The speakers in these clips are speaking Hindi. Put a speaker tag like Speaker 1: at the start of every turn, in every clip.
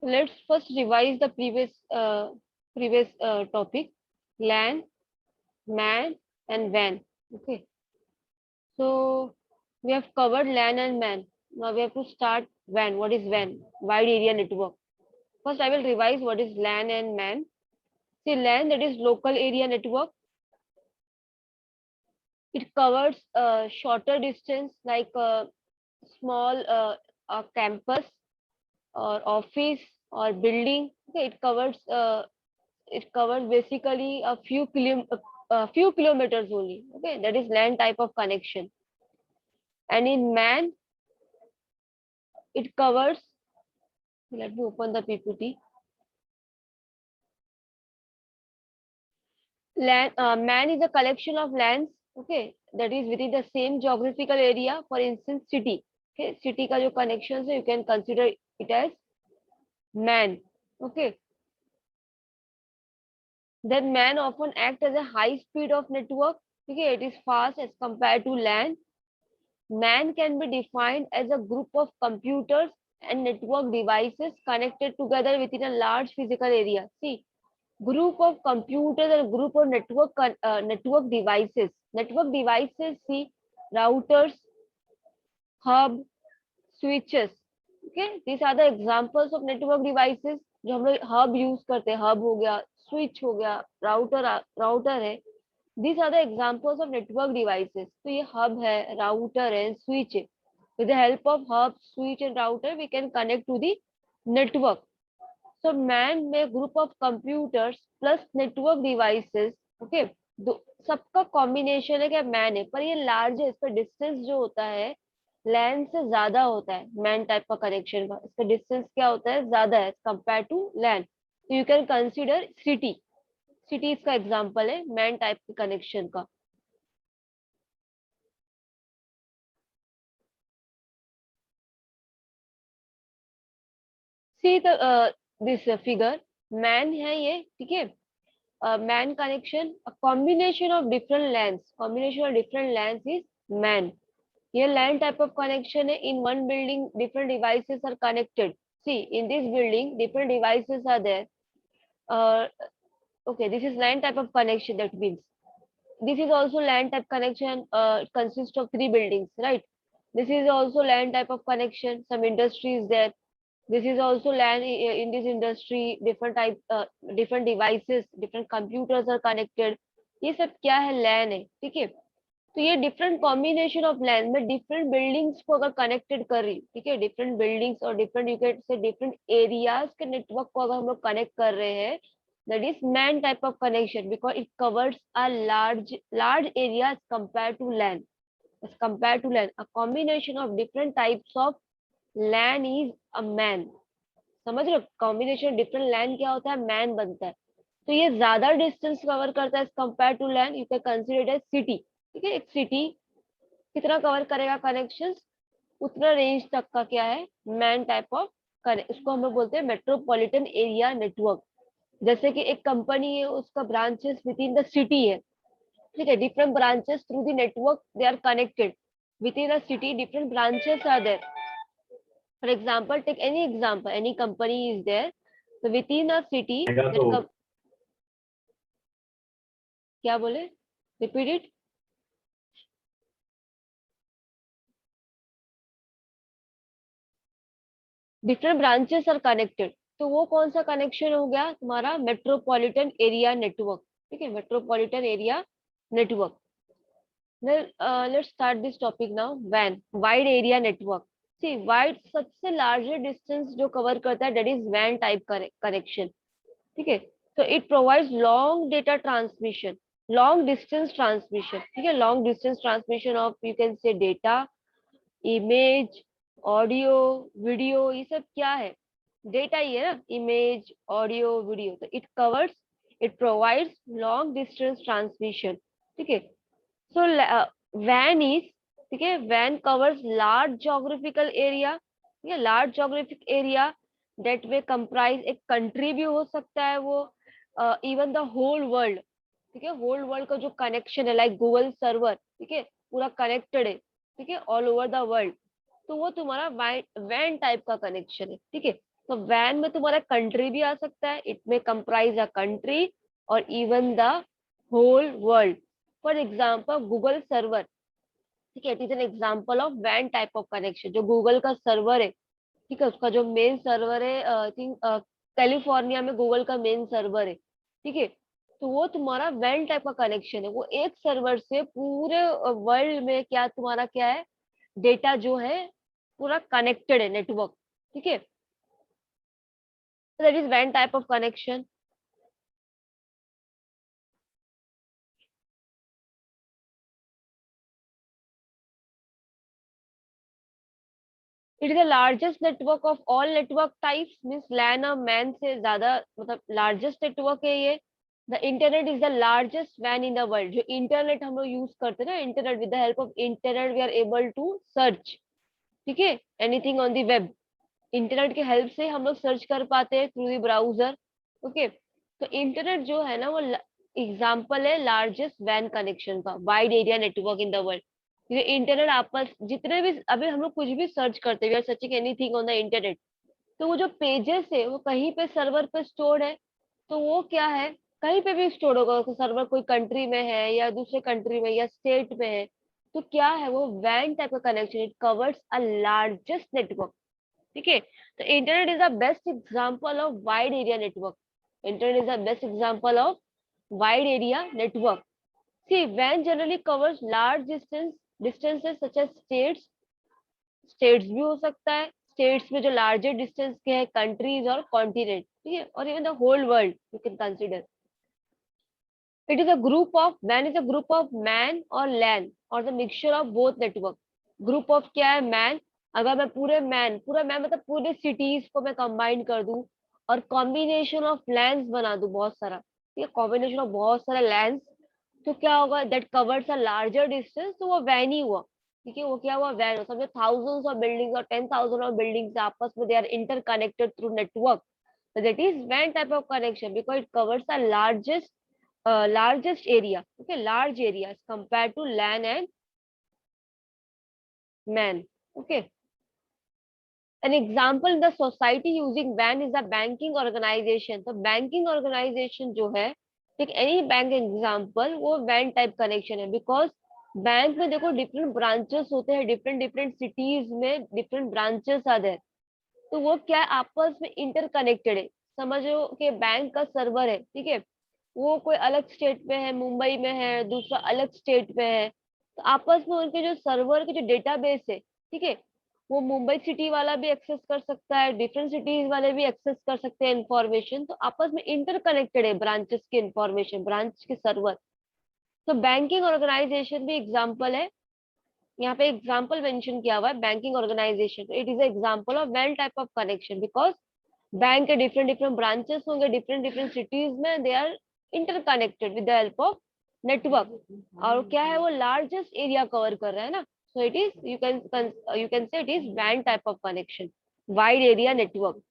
Speaker 1: Let's first revise the previous topic: LAN, MAN, and WAN. Okay, so we have covered LAN and MAN. Now we have to start WAN. What is WAN? Wide Area Network. First, I will revise what is LAN and MAN. See, LAN, that is Local Area Network. It covers a shorter distance, like a small a campus or office or building. Okay, it covers basically a few kilometers only. Okay, that is LAN type of connection. And in MAN, it covers. Let me open the PPT. MAN is a collection of LANs. Okay, that is within the same geographical area. For instance, city. Okay, city का जो connections है, you can consider it as MAN. Okay, then MAN often act as a high speed of network. Okay, it is fast as compared to LAN. MAN can be defined as a group of computers and network devices connected together within a large physical area. See, group of computers and group of network devices. Network devices, see, routers, hub, switches. Okay, these are the examples of network devices जो हम लोग hub यूज करते हैं. हब हो गया, स्विच हो गया, राउटर है. These are the examples of network devices. तो ये hub है, router है, switch है. With the help of hub, switch and router, we can connect to the network. So MAN में group of computers plus network devices. Okay, सबका कॉम्बिनेशन है क्या मैन है, पर ये लार्ज है. इसका डिस्टेंस जो होता है लैन से ज्यादा होता है. मैन टाइप का कनेक्शन का इसका डिस्टेंस क्या होता है, ज्यादा है कंपेयर टू लैन. तो you can consider city. City इसका एग्जांपल है मैन टाइप के कनेक्शन का. सी दिस फिगर मैन है ये. ठीक है, man connection combination of different lens. Combination of different lens is man. ये LAN type of connection है. In one building, different devices are connected. See, in this building, different devices are there. Uh, okay, this is LAN type of connection. That means this is also LAN type connection. It consists of three buildings, right? This is also LAN type of connection. Some industry is there. This is also LAN in this industry. Different devices, different computers are connected. ये सब क्या है, LAN है. ठीक है, तो ये डिफरेंट कॉम्बिनेशन ऑफ लैंड में डिफरेंट बिल्डिंग्स को अगर कनेक्टेड कर रही. ठीक है, डिफरेंट बिल्डिंग्स और different you can say different areas के नेटवर्क को अगर हम लोग कनेक्ट कर रहे हैं, that is MAN type of connection because it covers a large area as compare to LAN. As compare to LAN, a combination of different types of LAN is a MAN. समझ रहे हो, कॉम्बिनेशन डिफरेंट लैंड क्या होता है, मैन बनता है. तो ये ज्यादा डिस्टेंस कवर करता है as compare to LAN. You can consider as city. ठीक है, एक सिटी कितना कवर करेगा कनेक्शंस, उतना रेंज तक का क्या है, मैन टाइप ऑफ उसको हम लोग बोलते हैं मेट्रोपॉलिटन एरिया नेटवर्क. जैसे कि एक कंपनी है, उसका branches within the city है. ठीक है, different branches through the network they are connected within a city. Different branches are there. For example, take any example, any company is there. so within a city that क्या बोले, repeat it. Different branches are connected. तो वो कौन सा कनेक्शन हो गया तुम्हारा, मेट्रोपॉलिटन एरिया नेटवर्क. ठीक है, metropolitan area network. Let's start this topic now. वैन, wide area network. See, wide सबसे लार्जर डिस्टेंस जो कवर करता है दैट इज वैन टाइप कनेक्शन. ठीक है, तो it provides long data transmission, long distance transmission. ठीक है, long distance transmission of you can say data, image, audio, video. ये सब क्या है, डेटा ही है ना, इमेज, ऑडियो, वीडियो. तो it covers, it provides long distance transmission. ठीक है, सो वैन इज, ठीक है, वैन कवर्स लार्ज जोग्राफिकल एरिया. ठीक है, large geographic area that way comprise, एक कंट्री भी हो सकता है वो, इवन द होल वर्ल्ड. ठीक है, होल वर्ल्ड का जो कनेक्शन है लाइक गूगल सर्वर. ठीक है, पूरा कनेक्टेड है. ठीक है, ऑल ओवर द वर्ल्ड. तो वो तुम्हारा वैन टाइप का कनेक्शन है. ठीक है, तो वैन में तुम्हारा कंट्री भी आ सकता है, it may comprise a country और even the whole world. For example Google server, ठीक है, it is an example of वैन टाइप ऑफ कनेक्शन। जो गूगल का सर्वर है, ठीक है, उसका जो मेन सर्वर है आई थिंक कैलिफोर्निया में गूगल का मेन सर्वर है, ठीक है, तो वो तुम्हारा वैन टाइप का कनेक्शन है। वो एक सर्वर से पूरे वर्ल्ड में क्या तुम्हारा क्या है, डेटा जो है पूरा कनेक्टेड है, नेटवर्क, ठीक है, दैट इज वैन type of connection. It is the largest network of all network types, means LAN और मैन से ज्यादा, मतलब लार्जेस्ट नेटवर्क है ये। The internet is the largest वैन इन द वर्ल्ड। जो इंटरनेट हम लोग यूज करते हैं ना, internet, with the help of internet we are able to search, ठीक है, anything on the web. Internet के हेल्प से हम लोग सर्च कर पाते हैं थ्रू द ब्राउजर, ओके। तो इंटरनेट जो है ना, वो एग्जाम्पल है लार्जेस्ट वैन कनेक्शन का, wide area network in the world. ये इंटरनेट आपस जितने भी, अभी हम लोग कुछ भी सर्च करते हैं, we are searching anything on the internet, तो वो जो पेजेस है वो कहीं पे सर्वर पे स्टोर्ड है। तो वो क्या है, कहीं पे भी स्टोर होगा, सर्वर कोई कंट्री में है या दूसरे कंट्री में या स्टेट में है, तो क्या है वो वैन टाइप का connection, it covers a largest network, ठीक है। तो internet is the best example of wide area network. Internet is the best example of wide area network. See वैन generally covers large distances such as states भी हो सकता है, स्टेट्स में जो लार्जर डिस्टेंस के हैं, कंट्रीज और कॉन्टिनेंट, ठीक है, और even the whole world you can consider. It is a group of, MAN is a group of MAN और लैंड और the mixture of both network. Group of क्या है, मैन। अगर मैं पूरा मैन मतलब पूरे सिटीज को मैं कंबाइन कर दूं और कॉम्बिनेशन ऑफ लैंड्स बना दूं बहुत सारा, ठीक है, कॉम्बिनेशन ऑफ बहुत सारे लैंड्स, तो क्या होगा, that covers a larger distance, तो वो वैन ही हुआ, ठीक है, वो क्या हुआ, वैन। समझो थाउजेंड्स ऑफ बिल्डिंग्स और 10,000 ऑफ बिल्डिंग्स आपस में they are interconnected through network, so that is WAN type of connection because it covers the largest area, okay, large areas compared to LAN and MAN, okay. An example in the society using WAN is a banking organization. तो banking organization जो है, ठीक, any bank example वो WAN type connection है, because बैंक में देखो डिफरेंट ब्रांचेस होते हैं, डिफरेंट डिफरेंट सिटीज में डिफरेंट ब्रांचेस आते हैं, तो वो क्या है, आपस में इंटरकनेक्टेड है। समझो कि बैंक का सर्वर है, ठीक है, वो कोई अलग स्टेट में है, मुंबई में है, दूसरा अलग स्टेट में है, तो आपस में उनके जो सर्वर के जो डेटाबेस है, ठीक है, वो मुंबई सिटी वाला भी एक्सेस कर सकता है, डिफरेंट सिटीज वाले भी एक्सेस कर सकते हैं इंफॉर्मेशन, तो आपस में इंटरकनेक्टेड है ब्रांचेस की इंफॉर्मेशन, ब्रांच के सर्वर। तो बैंकिंग ऑर्गेनाइजेशन भी एग्जाम्पल है, यहाँ पे एग्जाम्पल मेंशन किया हुआ है banking organisation. It is example of वेल type of connection, because bank के डिफरेंट डिफरेंट ब्रांचेस होंगे डिफरेंट डिफरेंट सिटीज में, they are interconnected with the help of network, और क्या है वो लार्जेस्ट एरिया कवर कर रहा है ना, so it is, you can से इट इज वैन type of connection, wide area network.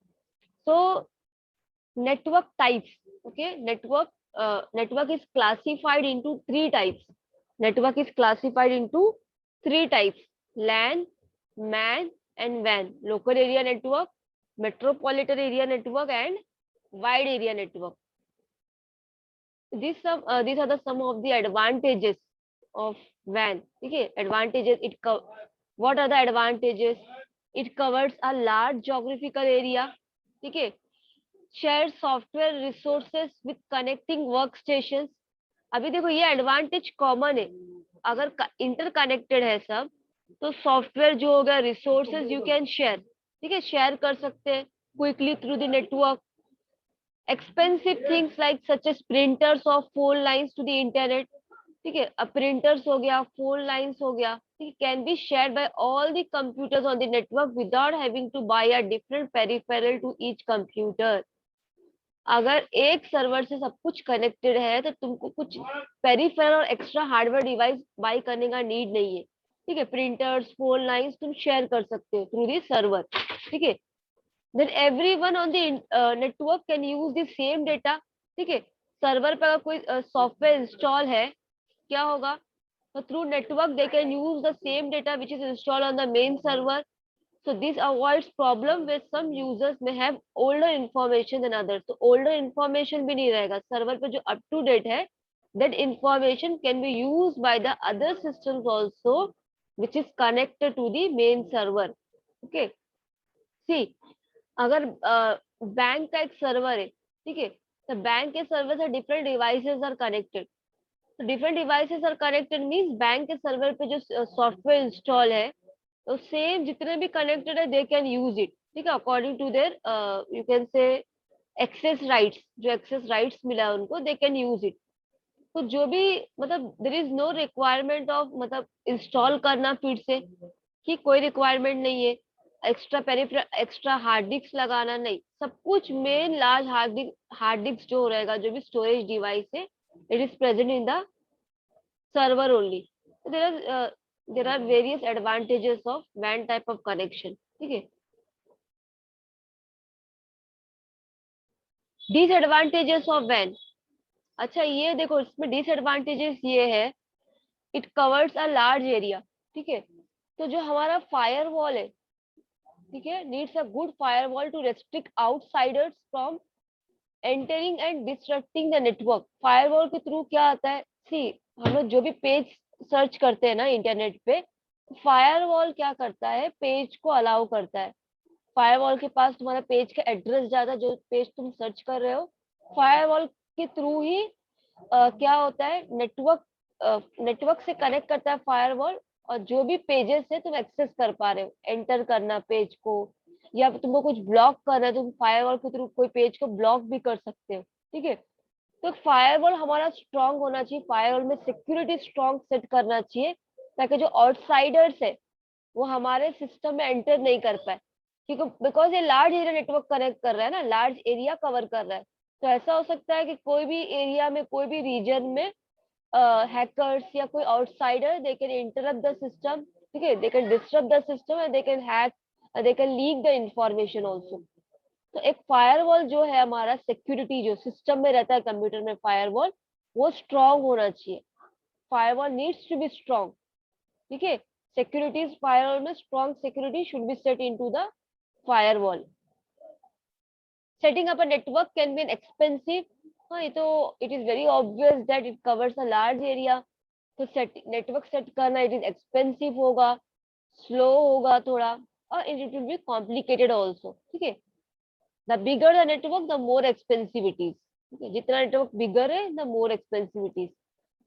Speaker 1: So network types, okay, network is classified into three types. Network is classified into three types: LAN, MAN and WAN. Local area network, metropolitan area network and wide area network. These are the some of the advantages of WAN. Okay, advantages, what are the advantages? It covers a large geographical area, okay, share software resources with connecting work station. अभी देखो ये एडवांटेज कॉमन है, अगर इंटरकनेक्टेड है सब, तो सॉफ्टवेयर जो होगा, रिसोर्सेज यू कैन शेयर, ठीक है, शेयर कर सकते हैं quickly through the network. Expensive things like such as printers of phone lines to the internet, ठीक है, अब प्रिंटर्स हो गया, फोन लाइंस हो गया, ठीक है, can be shared by all the computers on the network without having to buy a different peripheral to each computer. अगर एक सर्वर से सब कुछ कनेक्टेड है तो तुमको कुछ पेरिफेरल और एक्स्ट्रा हार्डवेयर डिवाइस बाय करने का नीड नहीं है, ठीक है, प्रिंटर्स, फोन लाइंस तुम शेयर कर सकते हो थ्रू दी सर्वर, ठीक है। Then everyone on the network can use the same data, ठीक है, सर्वर पर अगर कोई सॉफ्टवेयर इंस्टॉल है, क्या होगा, तो through network they can use the same data which is install on the main server, So this avoids problem where some users may have older information than others. तो older information भी नहीं रहेगा सर्वर पे जो up to date है, that information can be used by the other systems also which is connected to the main server. Okay, see, अगर बैंक का एक सर्वर है, ठीक है, तो बैंक के सर्वर से डिफरेंट डिवाइसेस आर कनेक्टेड. तो different devices are connected means bank के सर्वर पे जो सॉफ्टवेयर इंस्टॉल है, तो सेम जितने भी कनेक्टेड है दे कैन यूज इट. ठीक है, according to their you can say access rights, जो एक्सेस राइट्स मिला है उनको, दे कैन यूज इट. तो जो भी मतलब there is no requirement of मतलब इंस्टॉल करना फिर से, कि कोई रिक्वायरमेंट नहीं है extra peripheral, extra hard disk लगाना नहीं, सब कुछ मेन लार्ज हार्ड डिस्क जो रहेगा, जो भी स्टोरेज डिवाइस है, it is present in the server only. So there are various advantages of WAN type of connection. ठीक है, डिसएडवांटेजेस ऑफ WAN. अच्छा ये देखो, इसमें डिसएडवांटेजेस ये है, it covers a large area. ठीक है, तो जो हमारा फायरवॉल है, ठीक है, needs a good firewall to restrict outsiders from entering and destructing the network. Firewall के थ्रू क्या आता है, सी, हम लोग जो भी पेज सर्च करते हैं ना इंटरनेट पे, फायरवॉल क्या करता है, पेज को अलाउ करता है. फायरवॉल के पास तुम्हारा पेज का एड्रेस जाता है, जो पेज तुम सर्च कर रहे हो, फायरवॉल के थ्रू ही क्या होता है, नेटवर्क से कनेक्ट करता है फायरवॉल, और जो भी पेजेस है तुम एक्सेस कर पा रहे हो, एंटर करना पेज को, या तुमको कुछ ब्लॉक करना है, तुम फायरवॉल के थ्रू कोई पेज को ब्लॉक भी कर सकते हो. ठीक है, तो फायरवॉल हमारा स्ट्रांग होना चाहिए, फायरवॉल में सिक्योरिटी स्ट्रांग सेट करना चाहिए, ताकि जो आउटसाइडर्स है वो हमारे सिस्टम में एंटर नहीं कर पाए. क्योंकि बिकॉज ये लार्ज एरिया नेटवर्क कनेक्ट कर रहा है ना, लार्ज एरिया कवर कर रहा है, तो ऐसा हो सकता है कि कोई भी एरिया में, कोई भी रीजन में हैकर्स या कोई outsider, they can interrupt the system. ठीक है, they can disturb the system and they can hack, they can leak the information also. तो एक फायरवॉल जो है हमारा, सिक्योरिटी जो सिस्टम में रहता है कंप्यूटर में, फायरवॉल वो स्ट्रांग होना चाहिए. Firewall needs to be strong. ठीक है, सिक्योरिटी फायरवॉल में strong security should be set into the firewall. Setting up a network can be expensive. हाँ, ये तो it is very obvious that it covers a large area. तो नेटवर्क सेट करना इट इज एक्सपेंसिव होगा, स्लो होगा थोड़ा, और it will be complicated also. ठीक है, the bigger the network the more expensive it is. जितना नेटवर्क बिगर है the more expensive it is.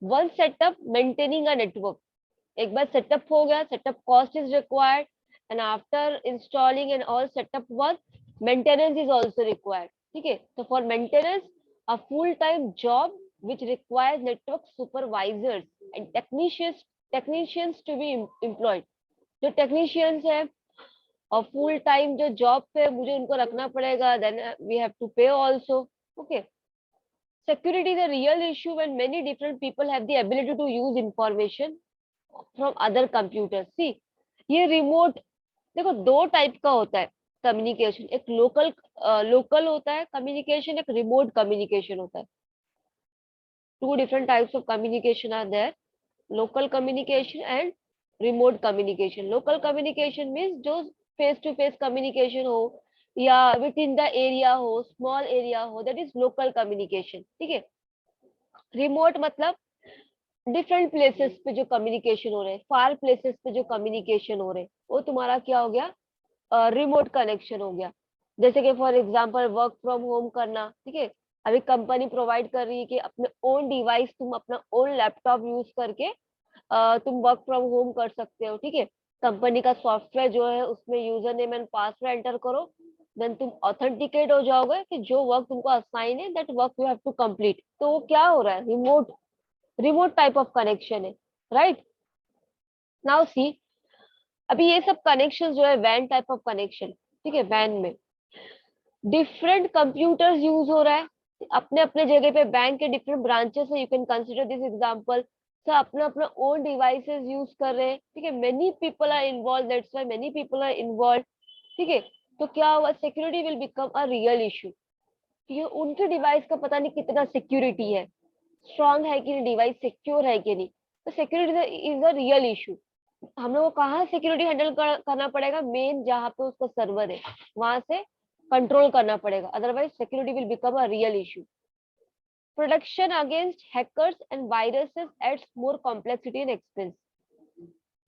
Speaker 1: One setup maintaining a network. एक बार सेटअप हो गया, setup cost is required, and after installing and all setup work, maintenance is also required. ठीक है, तो for maintenance a full time job which requires network supervisors and technicians to be employed. जो टेक्नीशियंस है और फुल टाइम जो जॉब पे मुझे उनको रखना पड़ेगा, देन वी हैव टू पे also. Okay, security is a real issue when many different people have the ability to use information from other computers. See, ये रिमोट, देखो दो टाइप का होता है कम्युनिकेशन, एक लोकल होता है कम्युनिकेशन, एक रिमोट कम्युनिकेशन होता है. Two different types of communication are there, local communication and remote communication. Local communication means जो फेस टू फेस कम्युनिकेशन हो, या विद इन द एरिया हो, स्मॉल एरिया हो, दैट इज लोकल कम्युनिकेशन. ठीक है, रिमोट मतलब डिफरेंट प्लेसेस पे जो कम्युनिकेशन हो रहे हैं, फार प्लेसेस पे जो कम्युनिकेशन हो रहे हैं, वो तुम्हारा क्या हो गया, रिमोट कनेक्शन हो गया. जैसे कि for example work from home करना. ठीक है, अभी कंपनी प्रोवाइड कर रही है कि अपने ओन डिवाइस, तुम अपना ओन लैपटॉप यूज करके तुम वर्क फ्रॉम होम कर सकते हो. ठीक है, कंपनी का सॉफ्टवेयर जो है उसमें user name and password enter करो, देन तुम ऑथेंटिकेट हो जाओगे कि जो वर्क तुमको असाइन है that work you have to complete. तो वो क्या हो रहा है, रिमोट टाइप ऑफ कनेक्शन है. राइट, नाउ सी, अभी ये सब कनेक्शन जो है वैन टाइप ऑफ कनेक्शन. ठीक है, वैन में डिफरेंट कंप्यूटर्स यूज हो रहा है अपने अपने जगह पे, बैंक के डिफरेंट ब्रांचेस है, you can consider this example. सब अपना अपना ओन डिवाइसेस यूज कर रहे हैं. ठीक है, many people are involve, that's why many people are involve. ठीक है, तो क्या हुआ, security will become a real issue. ये उनके डिवाइस का पता नहीं कितना सिक्योरिटी है, स्ट्रांग है कि नहीं, डिवाइस सिक्योर है कि नहीं. तो security is a real issue. हम लोग को कहाँ सिक्योरिटी हैंडल करना पड़ेगा, मेन जहाँ पे उसका सर्वर है वहां से कंट्रोल करना पड़ेगा, otherwise security will become a real issue. Protection against hackers and viruses adds more complexity and expense.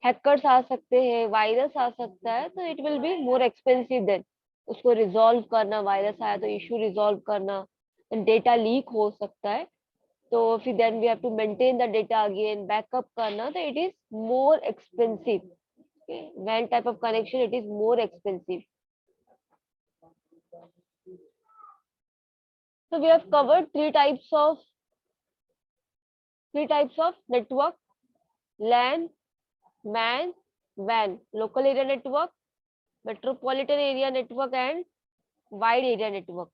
Speaker 1: Hackers आ सकते हैं, वायरस आ सकता है, तो it will be more expensive then उसको रिजॉल्व करना, वायरस आया तो इशू रिजॉल्व करना, डेटा लीक हो सकता है, तो फिर then we have to maintain the data again, backup करना, तो इट इज मोर एक्सपेंसिव। WAN type of connection, it is more expensive. So we have covered three types of network: LAN, MAN, WAN. Local area network, metropolitan area network, and wide area network.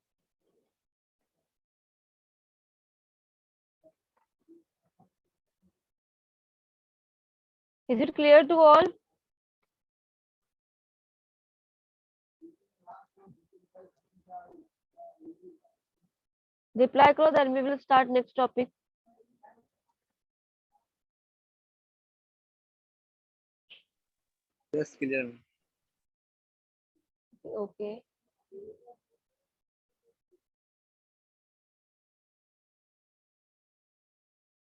Speaker 1: Is it clear to all? Reply करो, then we will start next topic.
Speaker 2: Yes, clear.
Speaker 1: Okay.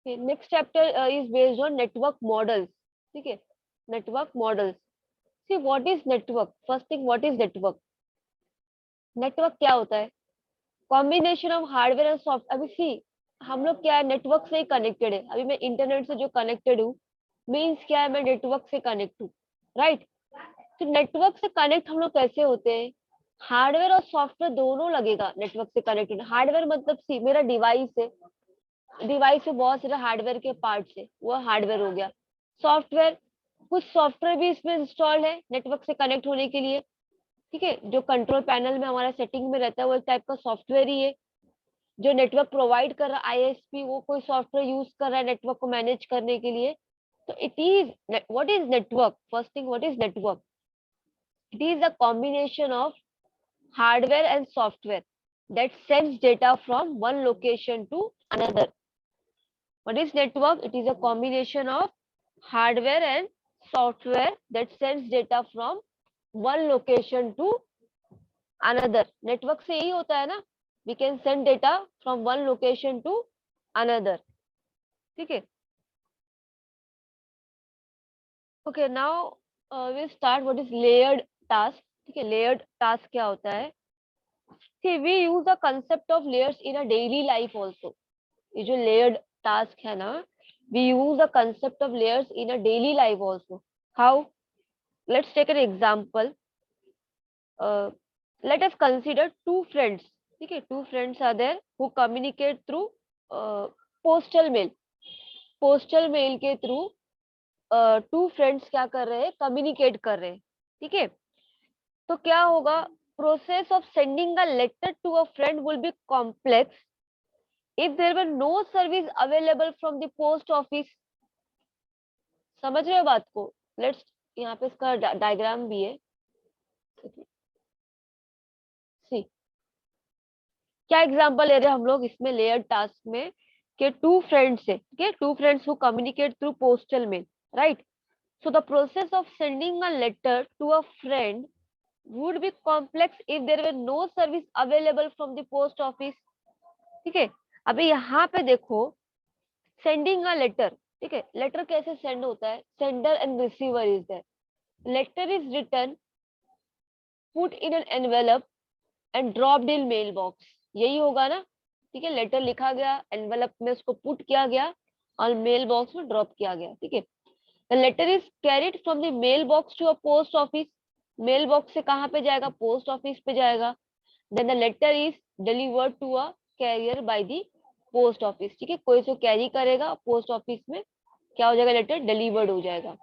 Speaker 1: Okay, next chapter is based on network models. ठीक है, network models. See, what is network? First thing, what is network? Network क्या होता है? Combination of hardware and soft. अभी सी, हम लोग क्या है, नेटवर्क से ही कनेक्टेड है। अभी मैं इंटरनेट से जो कनेक्टेड हूँ, मीन्स क्या है, मैं नेटवर्क से कनेक्ट हूँ, राइट? तो नेटवर्क से कनेक्ट हम लोग कैसे होते हैं? हार्डवेयर और सॉफ्टवेयर दोनों लगेगा नेटवर्क से कनेक्टेड। हार्डवेयर मतलब सी, मेरा डिवाइस है, डिवाइस में बहुत सारे हार्डवेयर के पार्ट्स है, वो हार्डवेयर हो गया। सॉफ्टवेयर, कुछ सॉफ्टवेयर भी इसमें इंस्टॉल है नेटवर्क से कनेक्ट होने के लिए, ठीक है। जो कंट्रोल पैनल में हमारा सेटिंग में रहता है, वो एक टाइप का सॉफ्टवेयर ही है। जो नेटवर्क प्रोवाइड कर रहा है आईएसपी, वो कोई सॉफ्टवेयर यूज कर रहा है नेटवर्क को मैनेज करने के लिए। तो it is, what is network? First thing, what is network? It is a combination of hardware and software that sends data from one location to another. What is network? It is a combination of hardware and software that sends data from one location to another. Network से यही होता है ना, we can send data from one location to another. ठीक है? Okay, now we'll start what is layered task. ठीक है, layered task क्या होता है? See, we use the concept of layers in a daily life also. ये जो layered task है ना, we use the concept of layers in a daily life also. How? Let's take an example. Let us consider two friends. ठीक है, two friends are there who communicate through postal mail. Postal mail के through टू फ्रेंड्स क्या कर रहे हैं, कम्युनिकेट कर रहे हैं, ठीक है। तो क्या होगा, process of sending a letter to a friend will be complex if there were no service available from the post office. समझ रहे हो बात को? लेट्स, यहाँ पे इसका डायग्राम भी है, सी। क्या एग्जांपल ले रहे हैं हम लोग इसमें लेयर टास्क में, कि टू फ्रेंड्स है, ठीक है, two friends who communicate through postal mail, right? So the process of sending a letter to a friend would be complex if there were no service available from the post office. ठीक है, अभी यहाँ पे देखो, सेंडिंग अ लेटर, ठीक है, लेटर कैसे सेंड होता है? Sender and receiver is there, letter is written, put in an envelope and dropped in mail box. यही होगा ना? ठीक है, लेटर लिखा गया, एनवेलप में उसको पुट किया गया और मेल बॉक्स में ड्रॉप किया गया, ठीक है। The letter is carried from the mailbox to a post office. Mail box से कहाँ पे जाएगा? पोस्ट ऑफिस पे जाएगा। Then the letter is delivered to a carrier by the post office. ठीक है, कोई इसको कैरी करेगा, पोस्ट ऑफिस में क्या हो जाएगा? लेटर डिलीवर्ड हो जाएगा।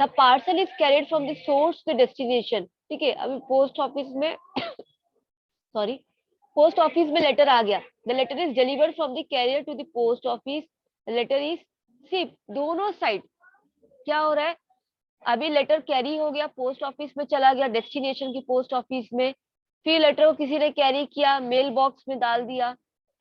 Speaker 1: The parcel is carried from the source to destination. ठीक है, अभी पोस्ट ऑफिस में सॉरी, पोस्ट ऑफिस में लेटर आ गया, the letter is delivered from the carrier to the post office. Letter is, सिर्फ दोनों साइड क्या हो रहा है, अभी लेटर कैरी हो गया, पोस्ट ऑफिस में चला गया, डेस्टिनेशन की पोस्ट ऑफिस में, फिर लेटर को किसी ने कैरी किया, मेल बॉक्स में डाल दिया,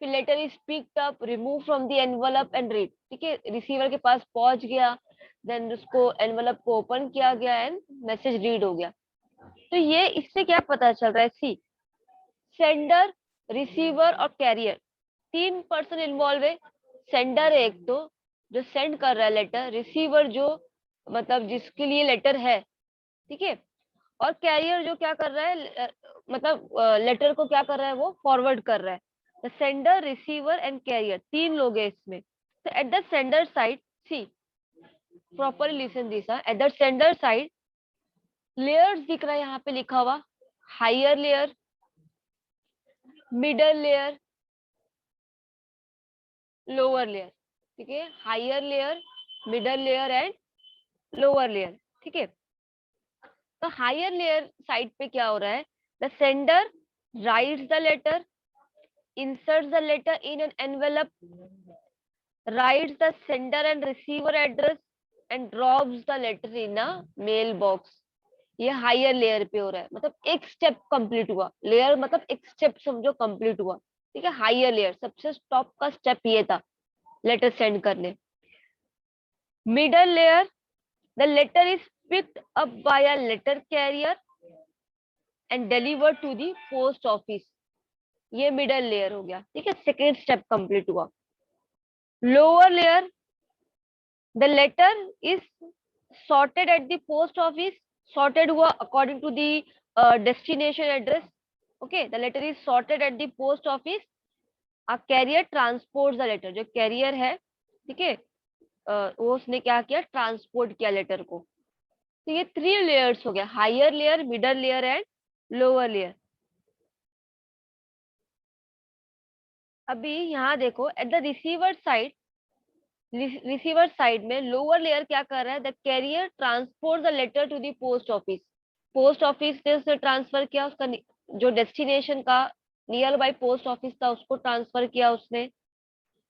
Speaker 1: फिर letter is picked up, remove from the envelope and read, ठीक है, रिसीवर के पास पहुंच गया, देन उसको एनवलप को ओपन किया गया एंड मैसेज रीड हो गया। तो ये इससे क्या पता चल रहा है, सी सेंडर, रिसीवर और कैरियर, तीन पर्सन इन्वॉल्व है। सेंडर है एक तो जो सेंड कर रहा है लेटर, रिसीवर जो मतलब जिसके लिए लेटर है, ठीक है, और कैरियर जो क्या कर रहा है, मतलब लेटर को क्या कर रहा है, वो फॉरवर्ड कर रहा है। The sender, receiver and carrier, तीन लोग हैं इसमें। तो at the sender side, see properly listen this, at the sender side layers दिख रहा है यहाँ पे लिखा हुआ, higher layer, middle layer, lower layer, ठीक है, higher layer, middle layer and lower layer, ठीक है। तो हायर लेयर साइड पे क्या हो रहा है, the sender writes the letter, inserts the letter in an envelope, writes the sender and receiver address and drops the letter in a mailbox। ये हायर लेयर पे हो रहा है, मतलब एक स्टेप कंप्लीट हुआ, लेयर मतलब एक स्टेप समझो कंप्लीट हुआ, ठीक है। हायर लेयर सबसे टॉप का स्टेप ये था लेटर सेंड करने। Middle layer, the letter is picked up by a letter carrier and delivered to the post office, ये मिडल लेयर हो गया, ठीक है, सेकेंड स्टेप कंप्लीट हुआ। Lower layer, the letter is sorted at the post office, sorted हुआ according to the destination address, okay, the letter is sorted at the post office, a carrier transports the letter, जो कैरियर है, ठीक है, वो उसने क्या किया, ट्रांसपोर्ट किया लेटर को। तो ये थ्री लेयर्स हो गया, higher layer, middle layer and lower layer. अभी यहाँ देखो एट द रिसीवर साइड में लोअर लेयर क्या कर रहा है, the carrier transport the letter to the post office, post office ने उसे ट्रांसफर किया, उसका जो डेस्टिनेशन का नियर बाय पोस्ट ऑफिस था उसको ट्रांसफर किया उसने।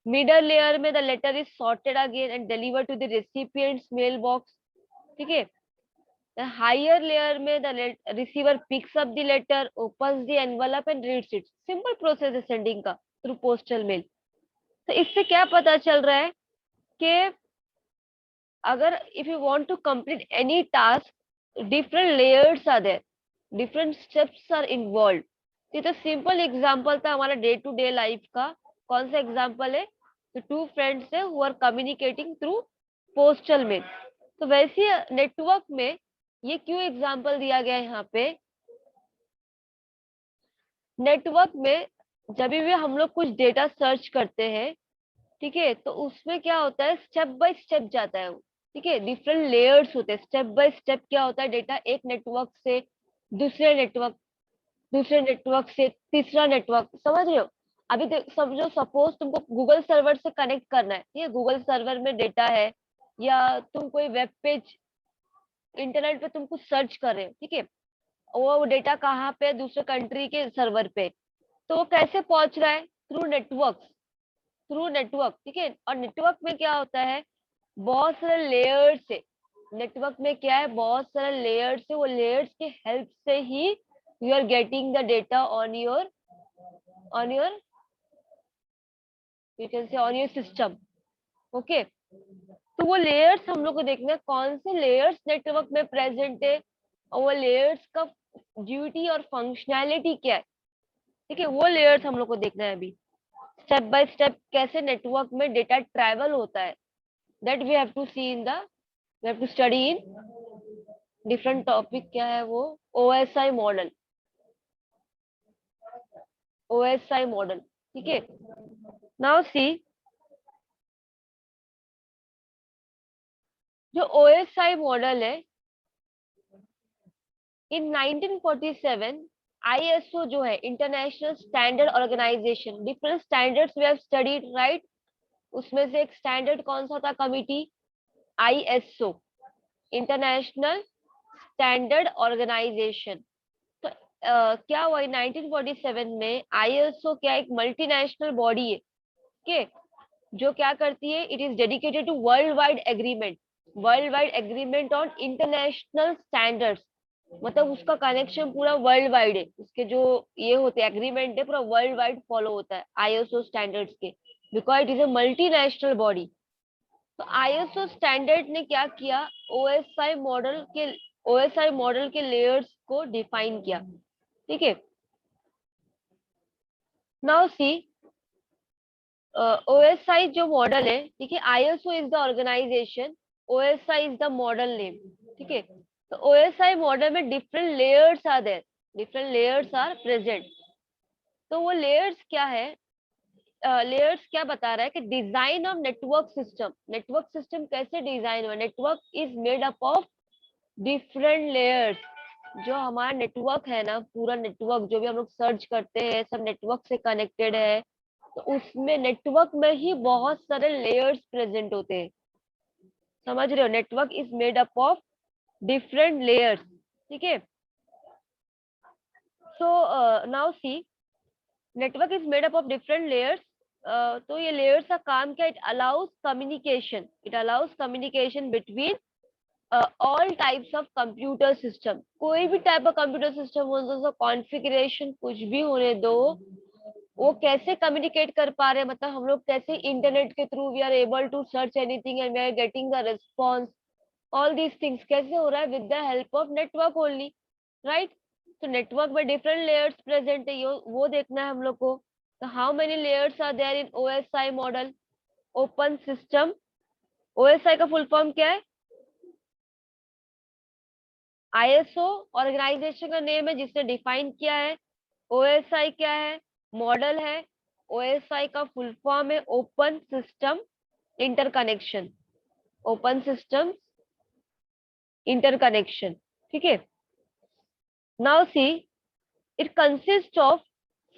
Speaker 1: मिडल लेयर में the letter is sorted again and deliver to the recipient's mail box, ठीक है। हायर लेयर में the receiver picks up the letter, opens the envelope and reads it, simple process है सेंडिंग का थ्रू पोस्टल मेल। तो इससे क्या पता चल रहा है कि अगर if you want to complete any task, different layers are there, different steps are involve. ये तो सिंपल एग्जांपल था हमारा डे टू डे लाइफ का। कौन सा एग्जांपल है, तो टू फ्रेंड्स है who are communicating through postal mail. तो वैसे नेटवर्क में ये क्यों एग्जांपल दिया गया है यहाँ पे, नेटवर्क में जब भी हम लोग कुछ डेटा सर्च करते हैं, ठीक है, तो उसमें क्या होता है, स्टेप बाय स्टेप जाता है वो, ठीक है, डिफरेंट लेयर्स होते हैं, स्टेप बाय स्टेप क्या होता है, डेटा एक नेटवर्क से दूसरे नेटवर्क, दूसरे नेटवर्क से तीसरा नेटवर्क, समझ रहे हो। अभी समझो सपोज तुमको गूगल सर्वर से कनेक्ट करना है, ठीक है, गूगल सर्वर में डेटा है, या तुम कोई वेब पेज इंटरनेट पे तुम कुछ सर्च कर रहे हो, ठीक है, वो डेटा कहाँ पे, दूसरे कंट्री के सर्वर पे, तो वो कैसे पहुंच रहा है, थ्रू नेटवर्क, थ्रू नेटवर्क, ठीक है। और नेटवर्क में क्या होता है, बहुत सारे लेयर्स है, नेटवर्क में क्या है, बहुत सारे लेयर्स है, वो लेयर्स के हेल्प से ही you are getting the data on your you can say on your system, okay. तो वो लेयर्स हम लोग को देखना है, कौन से लेयर्स नेटवर्क में प्रेजेंट है और वो लेयर्स का ड्यूटी और फंक्शनैलिटी क्या है, ठीक है, वो लेयर्स हम लोग को देखना है अभी। स्टेप बाय स्टेप कैसे नेटवर्क में डेटा ट्रैवल होता है, that we have to see in the, we have to study in different topic, क्या है वो, ओएसआई मॉडल, ओएसआई मॉडल, ठीक है। नाउ सी, जो ओएसआई मॉडल है, इन 1947 आईएसओ जो है, international standard organisation, different standards we have studied, right, उसमें से एक स्टैंडर्ड कौन सा था, committee ISO, international standard organisation. तो क्या हुआ 1947 में, आईएसओ क्या एक मल्टीनेशनल बॉडी है, ठीक है, जो क्या करती है, it is dedicated to world wide agreement on international standards, मतलब उसका कनेक्शन पूरा वर्ल्ड वाइड है, उसके जो ये होते हैं एग्रीमेंट है पूरा वर्ल्ड वाइड फॉलो होता है आईएसओ स्टैंडर्ड्स के, because it is a multinational body. तो आईएसओ स्टैंडर्ड ने क्या किया, ओएसआई मॉडल के लेयर्स को डिफाइन किया, ठीक है। नाउ सी, ओएसआई जो मॉडल है, ठीक है, ISO is the organisation, OSI is the model name, ठीक है। तो ओएसआई मॉडल में different layers are there, different layers are present. तो वो लेयर्स क्या है, लेयर्स क्या बता रहा है कि design of network system, network system कैसे डिजाइन हुआ, network is made up of different layers. जो हमारा नेटवर्क है ना, पूरा नेटवर्क जो भी हम लोग सर्च करते हैं सब नेटवर्क से कनेक्टेड है, तो उसमें नेटवर्क में ही बहुत सारे लेयर्स प्रेजेंट होते हैं, समझ रहे हो। Network is made up of different layers, ठीक है। So now see, network is made up of different layers. तो ये लेयर्स का काम क्या, it allows communication between all types of computer system. कोई भी टाइप का कंप्यूटर सिस्टम हो, तो कॉन्फ़िगरेशन कुछ भी होने दो, वो कैसे कम्युनिकेट कर पा रहे हैं, मतलब हम लोग कैसे इंटरनेट के through we are able to search anything and we are getting the response, all these things कैसे हो रहा है, with the help of network only, right. तो नेटवर्क में डिफरेंट लेयर्स प्रेजेंट है, वो देखना है हम लोग को। तो how many layers are there in OSI model, open system. OSI का फुल फॉर्म क्या है, आईएसओ ऑर्गेनाइजेशन का नेम है जिसने डिफाइन किया है। ओएसआई क्या है, मॉडल है। ओएसआई का फुल फॉर्म है open system interconnection, open system interconnection, ठीक है। Now C, it consist of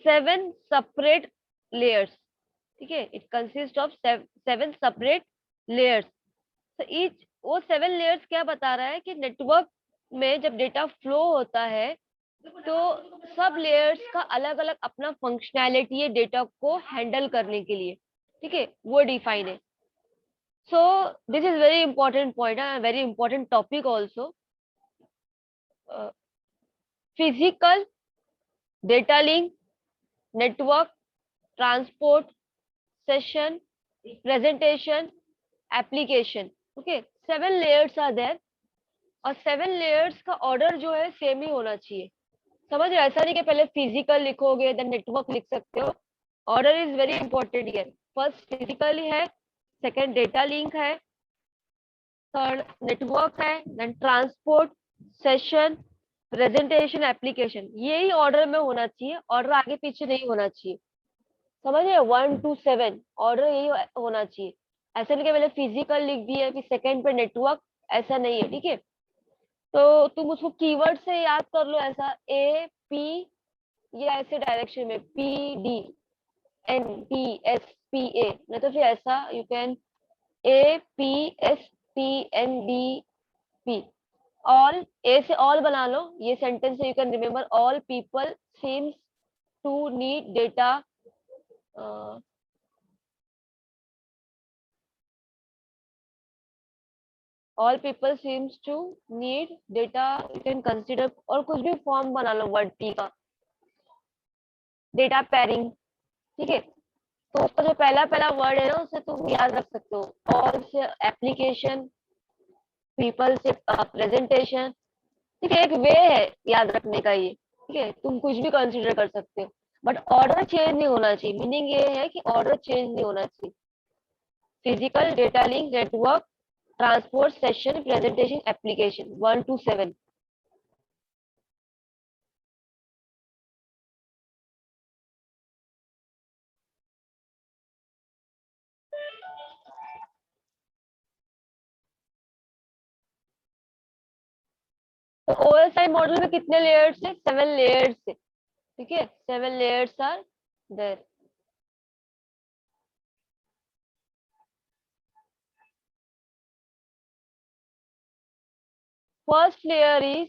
Speaker 1: 7 separate layers, ठीक है, it consist of 7 separate layers. तो ईच, वो 7 लेयर्स क्या बता रहा है कि नेटवर्क में जब डेटा फ्लो होता है तो सब लेयर्स का अलग अलग अपना फंक्शनैलिटी है डेटा को हैंडल करने के लिए, ठीक है, वो डिफाइन है। So this is very important point, very important topic also. Physical, data link, network, transport, session, presentation, application, okay, 7 layers are there. और 7 लेयर्स का ऑर्डर जो है सेम ही होना चाहिए, समझ रहे हो? ऐसा नहीं कि पहले फिजिकल लिखोगे देन नेटवर्क लिख सकते हो। Order is very important here. First physical है, सेकंड डेटा लिंक है, थर्ड नेटवर्क है, then transport, session, presentation, application. यही ऑर्डर में होना चाहिए, ऑर्डर आगे पीछे नहीं होना चाहिए, समझ रहे हो? 1 to 7 ऑर्डर यही होना चाहिए। ऐसा नहीं कि पहले फिजिकल लिख दिया फिर सेकंड पे नेटवर्क, ऐसा नहीं है, ठीक है। तो तुम उसको कीवर्ड से याद कर लो, ऐसा ए पी, या ऐसे डायरेक्शन में P D N P S P A, नहीं तो फिर ऐसा you can A P S P N D P. All, A से ऑल बना लो, ये sentence you can remember, all people seems to need data, all people seems to need data, you can consider, और कुछ भी फॉर्म बना लो वर्ड पी का, डेटा पेयरिंग, ठीक है। तो उसका जो पहला पहला वर्ड है ना उसे तुम याद रख सकते हो, और से एप्लीकेशन, पीपल से प्रेजेंटेशन, ठीक है, एक वे है याद रखने का ये, ठीक है, तुम कुछ भी कंसिडर कर सकते हो, बट ऑर्डर चेंज नहीं होना चाहिए। मीनिंग ये है कि ऑर्डर चेंज नहीं होना चाहिए। Physical, data link, network, transport, session, presentation, application, 1 to 7। तो ओएसआई मॉडल में कितने लेयर्स है, 7 लेयर्स है, ठीक है, 7 layers are there. First layer is,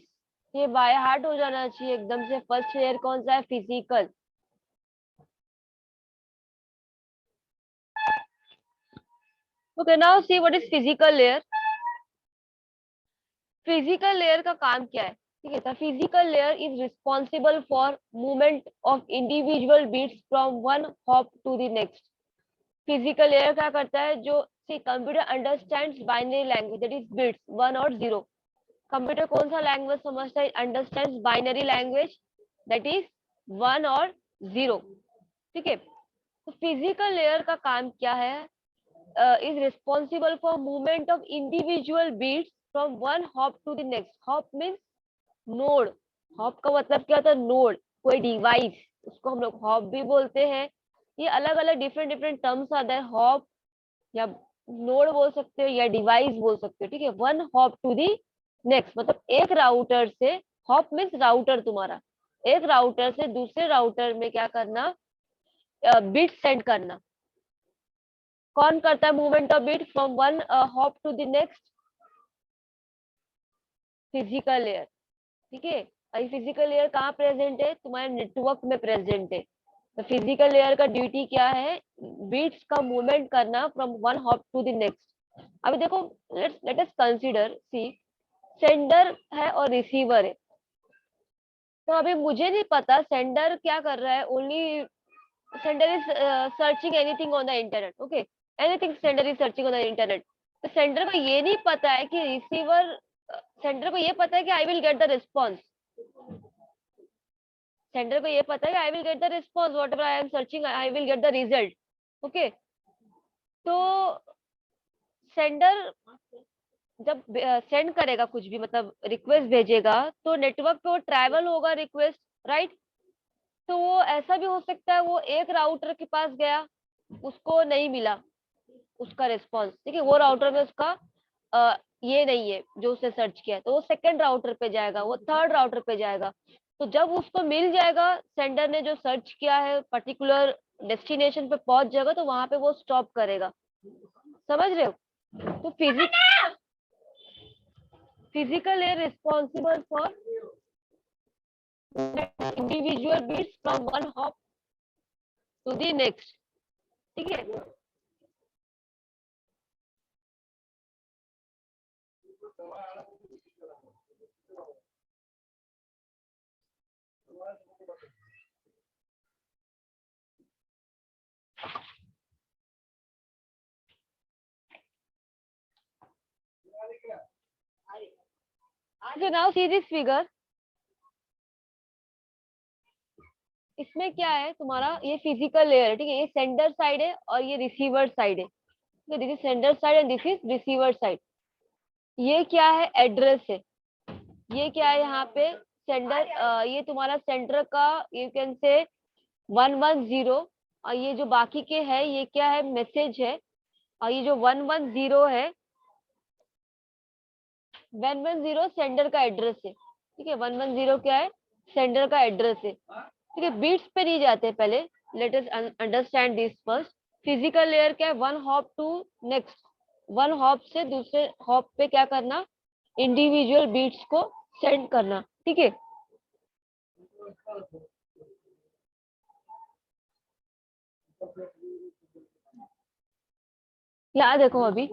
Speaker 1: ये बाय हार्ट हो जाना चाहिए एकदम से। फर्स्ट लेयर कौन सा है, physical. Okay, now see what is physical layer. Physical layer का काम क्या है, ठीक है। The physical layer is responsible for movement of individual bits from one hop to the next. Physical layer क्या करता है, जो see computer understands binary language that is bits 1 और 0. कंप्यूटर कौन सा लैंग्वेज समझता है? Understands binary language that is 1 और 0. ठीक है. तो फिजिकल लेयर का काम क्या है? Is responsible for movement of individual bits from one hop to the next. Hop means node. Hop का मतलब क्या होता है? नोड. कोई डिवाइस, उसको हम लोग हॉप भी बोलते हैं. ये अलग अलग डिफरेंट डिफरेंट टर्म्स आता है. हॉप या नोड बोल सकते हो या डिवाइस बोल सकते हो. ठीक है. One hop to the next मतलब एक राउटर से, हॉप मीन्स राउटर तुम्हारा, एक राउटर से दूसरे राउटर में क्या करना? बिट सेंड करना. कौन करता है movement of bit from one hop to the next? Physical layer. ठीक है. और ये फिजिकल लेयर कहाँ प्रेजेंट है? तुम्हारे नेटवर्क में प्रेजेंट है. तो फिजिकल लेयर का ड्यूटी क्या है? बिट्स का मूवमेंट करना from one hop to the next. अभी देखो, let us consider, see, sender है और रिसीवर है. तो अभी मुझे नहीं पता सेंडर क्या कर रहा है. Only sender is searching anything on the internet. Okay. Anything sender is searching on the internet. तो सेंडर को ये नहीं पता है कि रिसीवर, सेंडर को ये पता है कि I will get the response. Sender को ये पता है कि I will get the response, what ever I am searching I will get the result. Okay. तो सेंडर जब सेंड करेगा कुछ भी, मतलब रिक्वेस्ट भेजेगा, तो नेटवर्क पे वो ट्रैवल होगा रिक्वेस्ट, राइट. तो वो ऐसा भी हो सकता है वो एक राउटर के पास गया, उसको नहीं मिला उसका रिस्पॉन्स. ठीक है. वो राउटर में उसका ये नहीं है जो उसने सर्च किया, तो वो सेकंड राउटर पे जाएगा, वो थर्ड राउटर पे जाएगा. तो जब उसको मिल जाएगा, सेंडर ने जो सर्च किया है पर्टिकुलर डेस्टिनेशन पे पहुंच जाएगा, तो वहां पे वो स्टॉप करेगा. समझ रहे हो? तो physical is responsible for individual bits from one hop to the next. ठीक है. So now see this figure. इसमें क्या है तुम्हारा? ये फिजिकल लेयर है. ठीक है. ये सेंडर साइड है और ये रिसीवर साइड है. This is sender side and this is receiver side. ये क्या है? एड्रेस है. ये क्या है यहाँ पे? सेंडर, ये तुम्हारा सेंडर का, यू कैन से 110. और ये जो बाकी के है ये क्या है? मैसेज है. और ये जो 110 है, 110 सेंडर का एड्रेस है. ठीक है. 110 क्या है? सेंडर का एड्रेस है. ठीक है. बीट्स पे नहीं जाते पहले. Let us understand this first. Physical layer क्या है? One hop to next. One hop से दूसरे हॉप पे क्या करना? इंडिविजुअल बीट्स को सेंड करना. ठीक है. यहाँ देखो अभी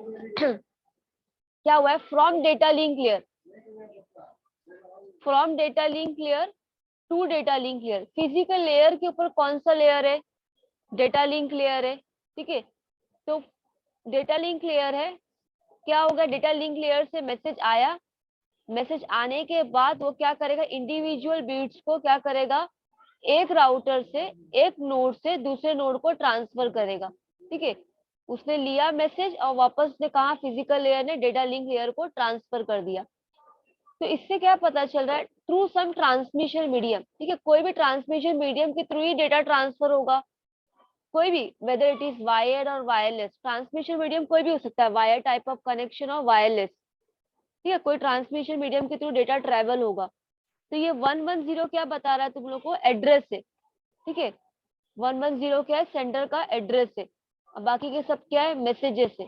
Speaker 1: क्या हुआ है? From data link layer, from data link layer to data link layer. Physical layer के ऊपर कौन सा लेयर है? डेटा लिंक लेयर है. ठीक है. तो डेटा लिंक लेयर है. क्या होगा? डेटा लिंक लेयर से मैसेज आया. मैसेज आने के बाद वो क्या करेगा? इंडिविजुअल बीट्स को क्या करेगा? एक राउटर से, एक नोड से दूसरे नोड को ट्रांसफर करेगा. ठीक है. उसने लिया मैसेज और वापस ने कहा, फिजिकल लेयर ने डेटा लिंक लेयर को ट्रांसफर कर दिया. तो इससे क्या पता चल रहा है? Through some transmission medium. ठीक है. कोई भी ट्रांसमिशन मीडियम के थ्रू ही डेटा ट्रांसफर होगा. कोई भी, वेदर इट इज वायर्ड और वायरलेस, ट्रांसमिशन मीडियम कोई भी हो सकता है, वायर टाइप ऑफ कनेक्शन और वायरलेस. ठीक है. कोई ट्रांसमिशन मीडियम के थ्रू डेटा ट्रेवल होगा. तो ये 110 क्या बता रहा है तुम लोग को? एड्रेस है. ठीक है. 110 क्या है? सेंडर का एड्रेस है. और बाकी के सब क्या है? मैसेजेस है.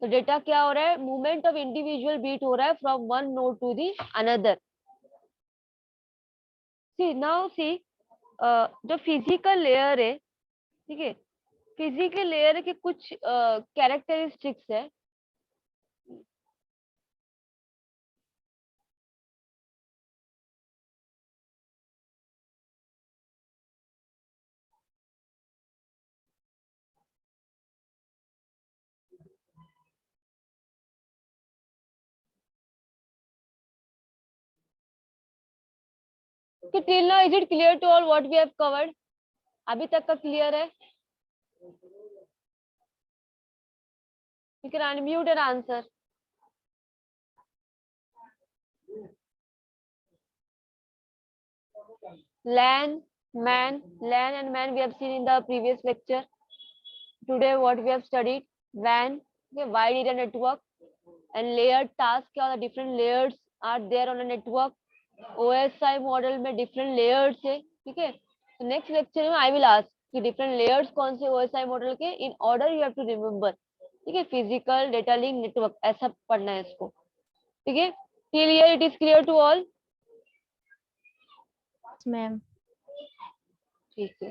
Speaker 1: तो डेटा क्या हो रहा है? मूवमेंट ऑफ इंडिविजुअल बीट हो रहा है from one node to the another. See now see, जो फिजिकल लेयर है, ठीक है, फिजिकल लेयर के कुछ कैरेक्टरिस्टिक्स है. कि till now is it clear to all what we have covered? अभी तक का क्लियर है? You can unmute and answer. LAN, MAN, LAN and MAN we have seen in the previous lecture. Today what we have studied, WAN, okay, wide area network, and layered task, क्या होता है, different layers are there on a network. OSI model में different layers है, ठीक है. So next lecture में I will ask कि different layers कौन से OSI model के, in order you have to remember, ठीक है. Physical, data link, network, ऐसा पढ़ना है इसको, ठीक है. Till here it is clear to all?
Speaker 2: Ma'am
Speaker 1: ठीक है.